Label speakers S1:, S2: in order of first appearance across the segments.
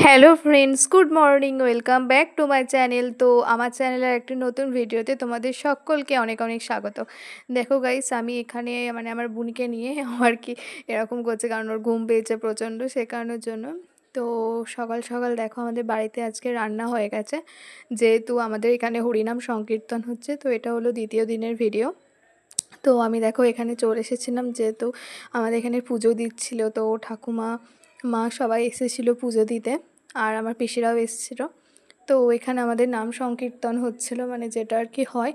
S1: Hello friends, good morning, welcome back to my channel. তো আমার চ্যানেলের একটি নতুন ভিডিওতে তোমাদের সকলকে অনেক অনেক স্বাগত। দেখো গাইস, আমি এখানে মানে আমার বোনকে নিয়ে আর কি এরকম করছে, কারণ ওর ঘুম পেয়েছে প্রচণ্ড, সে কারণের জন্য। তো সকাল সকাল দেখো আমাদের বাড়িতে আজকে রান্না হয়ে গেছে, যেহেতু আমাদের এখানে হরিনাম সংকীর্তন হচ্ছে। তো এটা হলো দ্বিতীয় দিনের ভিডিও। তো আমি দেখো এখানে চলে এসেছিলাম, যেহেতু আমাদের এখানে পুজো দিচ্ছিল, তো ঠাকুমা মা সবাই এসেছিলো পুজো দিতে, আর আমার পিসিরাও এসেছিলো। তো এখানে আমাদের নাম সংকীর্তন হচ্ছিল, মানে যেটা আর কি হয়।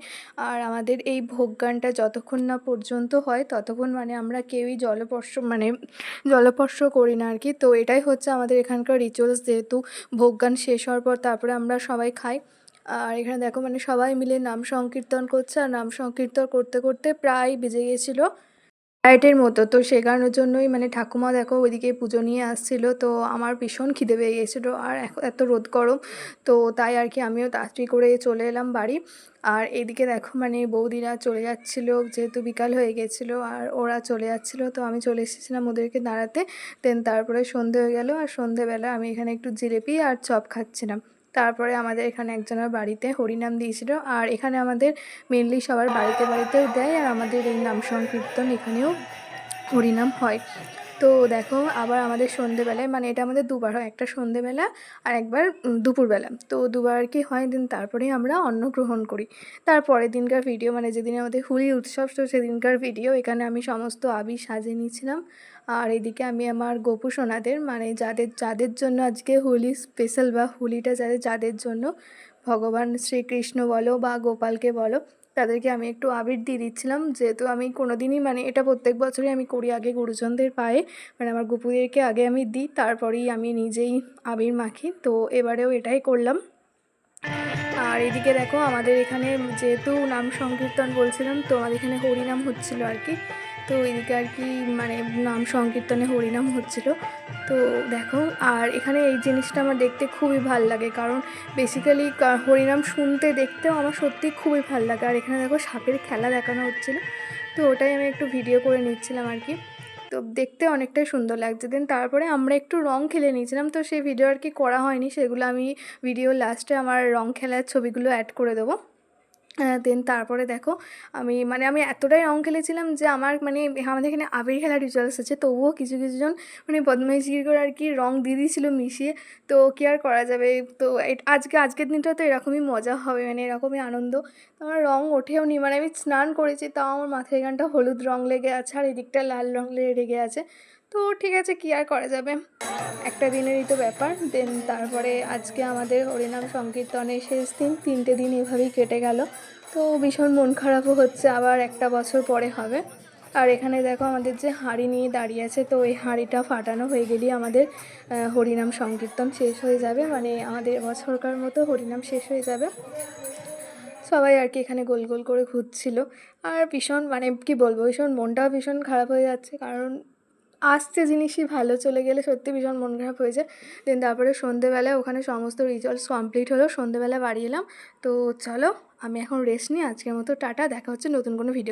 S1: আর আমাদের এই ভোগগানটা যতক্ষণ না পর্যন্ত হয় ততক্ষণ মানে আমরা কেউই জলস্পর্শ করি না আর কি। তো এটাই হচ্ছে আমাদের এখানকার রিচুয়ালস, যেহেতু ভোগগান শেষ হওয়ার পর তারপরে আমরা সবাই খাই। আর এখানে দেখো মানে সবাই মিলে নাম সংকীর্তন করছে, আর নাম সংকীর্তন করতে করতে প্রায় বেজে গেছিলো ডায়েটের মতো। তো সে কারণের জন্যই মানে ঠাকুমা দেখো ওইদিকে পুজো নিয়ে আসছিলো। তো আমার ভীষণ খিদে পেয়ে গেছিলো, আর এত রোদ গরম, তো তাই আর কি আমিও তাড়াতাড়ি করে চলে এলাম বাড়ি। আর এদিকে দেখো মানে বৌদিরা চলে যাচ্ছিলো, যেহেতু বিকাল হয়ে গেছিলো আর ওরা চলে যাচ্ছিলো, তো আমি চলে এসেছিলাম ওদেরকে দাঁড়াতে। দেন তারপরে সন্ধে হয়ে গেল, আর সন্ধেবেলা আমি এখানে একটু জিলিপি আর চপ খাচ্ছিলাম। তারপরে আমাদের এখানে একজনের বাড়িতে হরিনাম দিয়েছিল, আর এখানে আমাদের মেনলি সবার বাড়িতে বাড়িতেও দেয়, আর আমাদের এই নাম সংকীর্তন এখানেও হরিনাম হয়। তো দেখো আবার আমাদের সন্ধেবেলায় মানে এটা আমাদের দুবার হয়, একটা সন্ধেবেলা আর একবার দুপুরবেলা, তো দুবার আর কি হয়। দিন তারপরেই আমরা অন্ন গ্রহণ করি। তারপরের দিনকার ভিডিও মানে যেদিন আমাদের হোলি উৎসব, তো সেদিনকার ভিডিও। এখানে আমি সমস্ত আবির সাজিয়ে নিয়েছিলাম, আর এদিকে আমি আমার গোপু সোনাদের মানে যাদের যাদের জন্য আজকে হোলি স্পেশাল, বা হোলিটা যাদের যাদের জন্য ভগবান শ্রীকৃষ্ণ বলো বা গোপালকে বলো, তাদেরকে আমি একটু আবির দিয়ে দিচ্ছিলাম। যেহেতু আমি কোনো দিনই মানে এটা প্রত্যেক বছরই আমি করি, আগে গুরুজনদের পায়ে মানে আমার গোপুদেরকে আগে আমি দিই, তারপরেই আমি নিজেই আবির মাখি। তো এবারেও এটাই করলাম। আর এদিকে দেখো আমাদের এখানে যেহেতু নাম সংকীর্তন বলছিলাম, তো আমাদের এখানে হরিনাম হচ্ছিলো আর কি। তো এদিকে আর কি মানে নাম সংকীর্তনে হরিনাম হচ্ছিলো। তো দেখো, আর এখানে এই জিনিসটা আমার দেখতে খুবই ভাল লাগে, কারণ বেসিক্যালি হরিনাম শুনতে দেখতেও আমার সত্যি খুবই ভাল লাগে। আর এখানে দেখো সাপের খেলা দেখানো হচ্ছিলো, তো ওটাই আমি একটু ভিডিও করে নিচ্ছিলাম আর কি। তো দেখতে অনেকটাই সুন্দর লাগছে। দেন তারপরে আমরা একটু রং খেলে নিয়েছিলাম, তো সেই ভিডিও আর কি করা হয়নি, সেগুলো আমি ভিডিও লাস্টে আমার রং খেলার ছবিগুলো অ্যাড করে দেবো। দেন তারপরে দেখো আমি এতটাই রং খেলেছিলাম যে আমার মানে আমাদের এখানে আবির খেলার রিচুয়ালস আছে, তবুও কিছু কিছুজন মানে বদমাইশগিরি করে আর কি রং দিয়ে দিয়েছিলো মিশিয়ে। তো কী আর করা যাবে, তো আজকের দিনটা তো এরকমই মজা হবে, মানে এরকমই আনন্দ। তো আমার রং ওঠেও নি, মানে আমি স্নান করেছি তাও আমার মাথায় এখানটা হলুদ রং লেগে আছে, আর এদিকটা লাল রং লেগে আছে। তো ঠিক আছে, কী আর করা যাবে, একটা দিনেরই তো ব্যাপার। দেন তারপরে আজকে আমাদের হরিনাম সংকীর্তনের শেষ দিন, 3টে দিন এভাবেই কেটে গেল। তো ভীষণ মন খারাপও হচ্ছে, আবার একটা বছর পরে হবে। আর এখানে দেখো আমাদের যে হাঁড়ি নিয়ে দাঁড়িয়ে আছে, তো এই হাঁড়িটা ফাটানো হয়ে গেলেই আমাদের হরিনাম সংকীর্তন শেষ হয়ে যাবে, মানে আমাদের বছরকার মতো হরিনাম শেষ হয়ে যাবে। সবাই আর কি এখানে গোল গোল করে ঘুরছিল, আর ভীষণ মানে কি বলবো, ভীষণ মনটাও ভীষণ খারাপ হয়ে যাচ্ছে, কারণ আসছে জিনিসই ভালো চলে গেলে সত্যি ভীষণ মন খারাপ হয়ে যায়। দেন তারপরে সন্ধেবেলায় ওখানে সমস্ত রিচুয়ালস কমপ্লিট হলো, সন্ধেবেলা বাড়ি এলাম। তো চলো আমি এখন রেস্ট নিই, আজকের মতো টাটা, দেখা হচ্ছে নতুন কোনো ভিডিও।